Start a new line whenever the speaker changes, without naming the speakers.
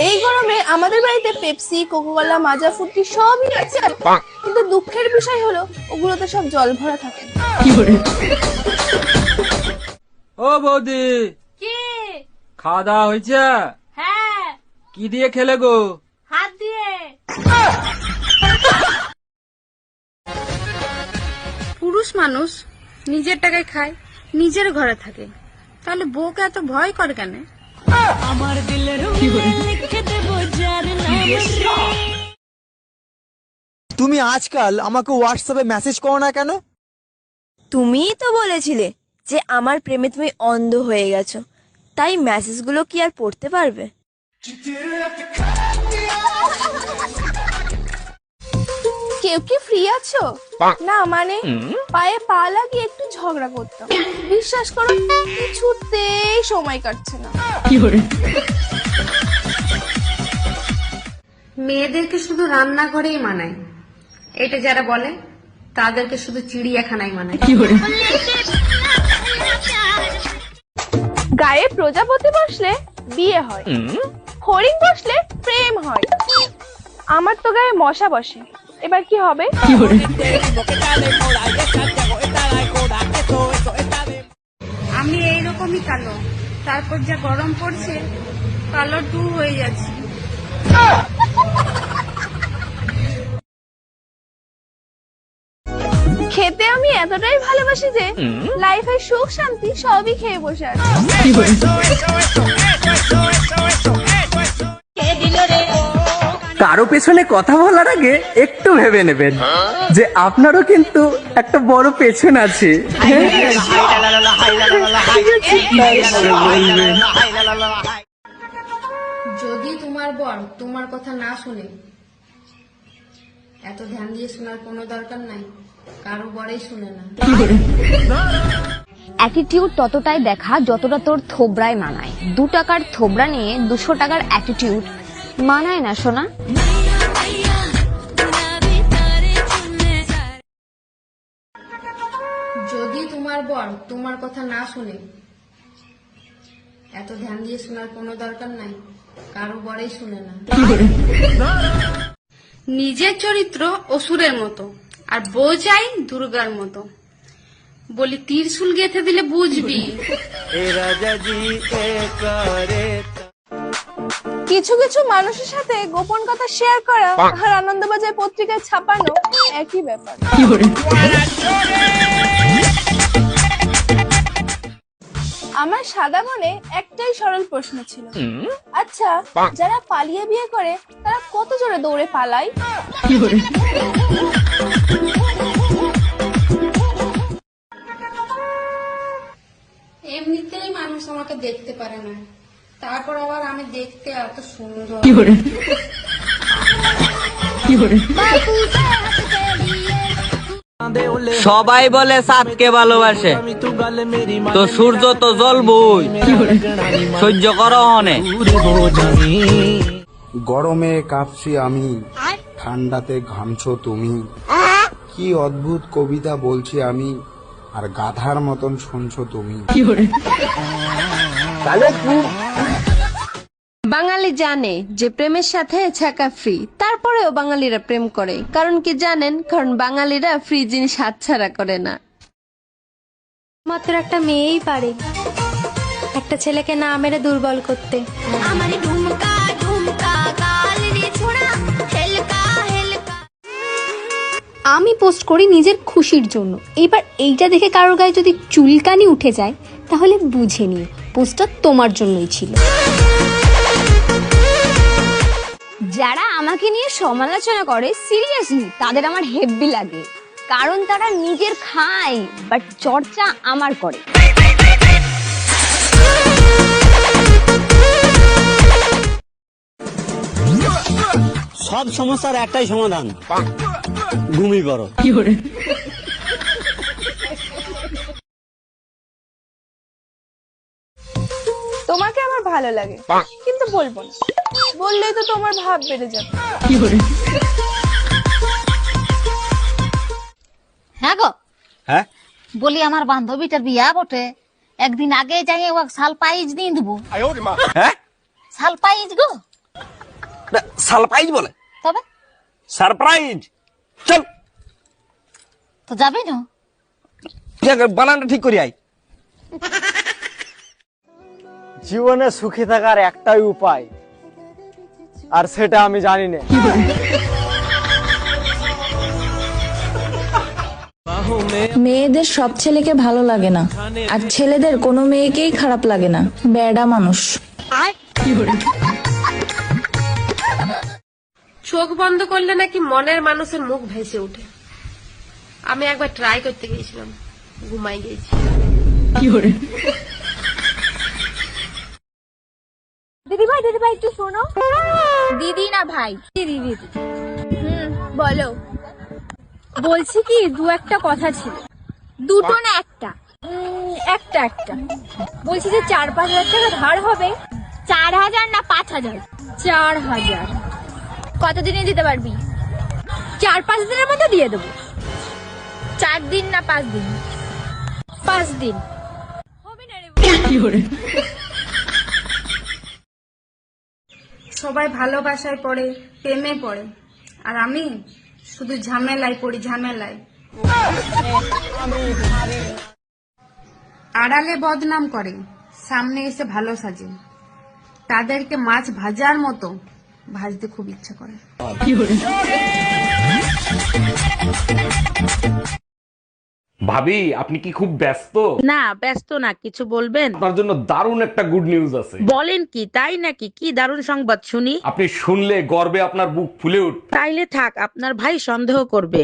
এই গরমে আমাদের বাড়িতে পেপসি, কোকাকোলা, মাজা, ফ্রুটি সবই আছে, কিন্তু দুঃখের বিষয় হলো ওগুলোতে সব জল ভরা থাকে।
ও বৌদি,
কি?
খাওয়া দাওয়া হয়েছে?
হ্যাঁ।
কি দিয়ে খেলে গো?
হাত দিয়ে।
পুরুষ মানুষ নিজের টাকায় খায়, নিজের ঘরে থাকে, তাহলে বউকে এত ভয় করে কেন?
আমার দিলের লিখে দেব যার নাম।
তুমি আজকাল আমাকে হোয়াটসঅ্যাপে মেসেজ করো না কেন?
তুমিই তো বলেছিলে যে আমার প্রেমে তুমি অন্ধ হয়ে গেছো, তাই মেসেজগুলো কি আর পড়তে পারবে?
কেউ কি ফ্রি আছো? না মানে পায়ে পা লাগিয়ে একটু ঝগড়া করতাম, বিশ্বাস করো কিছুতেই সময় কাটছে না।
মেয়েদেরকে শুধু রান্নাঘরেই মানায়, এটা যারা বলে তাদেরকে শুধু চিড়িয়াখানায় মানায়।
গায়ে প্রজাপতি বসলে বিয়ে হয়, হরিণ বসলে প্রেম হয়, আমার তো গায়ে মশা বসে, এবার কি হবে?
আমি এইরকমই কালো, তারপর যা গরম পড়ছে কালো টু হয়ে যাচ্ছে।
খেতে আমি এতটাই ভালোবাসি যে লাইফের সুখ শান্তি সবই খেয়ে বসে আছি।
কারো পেছনে কথা বলার আগে একটু ভেবে নেবেন যে আপনারও কিন্তু একটা বড় পেছন আছে।
যদি তোমার বর তোমার কথা না শুনে, এত ধ্যান দিয়ে শোনার কোনো দরকার নাই, কারো বরেই শুনে না।
অ্যাটিটিউড ততটাই দেখা যতটা তোর থোবরায় মানায়। 2 টাকার থোবরা নিয়ে 200 টাকার অ্যাটিটিউড মানায় না সোনা।
যদি তোমার বর তোমার কথা না শুনে, এত ধ্যান দিয়ে শোনার কোনো দরকার নাই, কারো বরেই শুনে না। নিজের চরিত্র অসুরের মতো, আর বউ চাই দুর্গার মতো। বলি ত্রিশূল গেঁথে দিলে বুঝবি।
কিছু কিছু মানুষের সাথে গোপন কথা শেয়ার করা আর আনন্দবাজার পত্রিকায় ছাপানো একই ব্যাপার। আমার সাদা মনে একটাই সরল প্রশ্ন ছিল, আচ্ছা যারা পালিয়ে বিয়ে করে তারা কত জোরে দৌড়ে পালায়?
এমনিতেই মানুষ আমাকে দেখতে পারে না, তারপর আবার আমি দেখতে এত সুন্দর।
সবাই বলে চাঁদকে ভালোবাসে, তো সূর্য তো জ্বলবই, সহ্য করো হনে।
গরমে কাঁপছি আমি, ঠান্ডাতে ঘামছো তুমি। কি অদ্ভুত কবিতা বলছি আমি, আর গাধার মতন শুনছো তুমি।
বাঙালি জানে যে প্রেমের সাথে ছাকা ফ্রি, তারপরেও বাঙালিরা প্রেম করে। কারণ কি জানেন? কারণ বাঙালিরা ফ্রি জিনিস হাতছাড়া করে না।
মাত্র একটা মেয়েই পারে একটা ছেলেকে না মেরে দুর্বল করতে।
আমি পোস্ট করি নিজের খুশির জন্য, এবার এইটা দেখে কারোর গায়ে যদি চুলকানি উঠে যায় তাহলে বুঝে নিও পোস্টটা তোমার জন্যই ছিল।
যারা আমাকে নিয়ে সমালোচনা করে সিরিয়াসলি তাদের আমার হেব্বি লাগে, কারণ তারা নিজের খায় বাট চর্চা আমার করে।
সব সমস্যার একটাই সমাধান, ঘুমিয়ে পড়ো।
তোমাকে আমার ভালো লাগে কিন্তু বলবো না, বললেই তো তোমার ভাব বেড়ে যাবে।
হ্যাঁ গো,
হ্যাঁ
বলি আমার বান্ধবীটার বিয়া বটে, একদিন আগে যাই ও সাল পাইজ নিয়ে দেবো।
হ্যাঁ
সাল পাইজ গো
সারপ্রাইজ বলে।
তবে
সারপ্রাইজ। চল
তো যাবি না?
বানানটা ঠিক করি আই।
জীবনে সুখী থাকার একটাই উপায়, আর সেটা আমি জানি না।
মেয়েদের সব ছেলেকে ভালো লাগে না, আর ছেলেদের কোনো মেয়েকেই খারাপ লাগে না, বেডা মানুষ।
চোখ বন্ধ করলে নাকি মনের মানুষের মুখ ভেসে ওঠে। আমি একবার ট্রাই করতে গিয়েছিলাম, ঘুমাই গেছি।
দিদি ভাই একটু শোনো। দিদি না ভাই, দিদি।
বলো।
বলছি কি, দু একটা কথা ছিল।
দুটো না একটা?
একটা বলছি যে 4-5 হাজার টাকা ধার হবে।
4,000 না 5,000?
4,000।
কতদিনে দিতে পারবি?
4-5 দিনের মধ্যে দিয়ে দেবো।
4 দিন না 5 দিন?
5 দিন।
সবাই ভালোবাসায় পড়ে, প্রেমে পড়ে, আর আমি শুধু ঝামেলায় পড়ি, ঝামেলায়। আড়ালে বদনাম করে, সামনে এসে ভালো সাজে। তাদেরকে মাছ ভাজার মতো ভাজতে খুব ইচ্ছা করে।
ভাবি, আপনি কি খুব ব্যস্ত?
না, ব্যস্ত না, কিছু বলবেন?
আপনার জন্য দারুণ একটা গুড নিউজ আছে।
বলেন কি? তাই নাকি? কি দারুণ সংবাদ শুনি।
আপনি শুনলে গর্বে আপনার বুক ফুলে উঠবে।
তাইলে থাক, আপনার ভাই সন্দেহ করবে।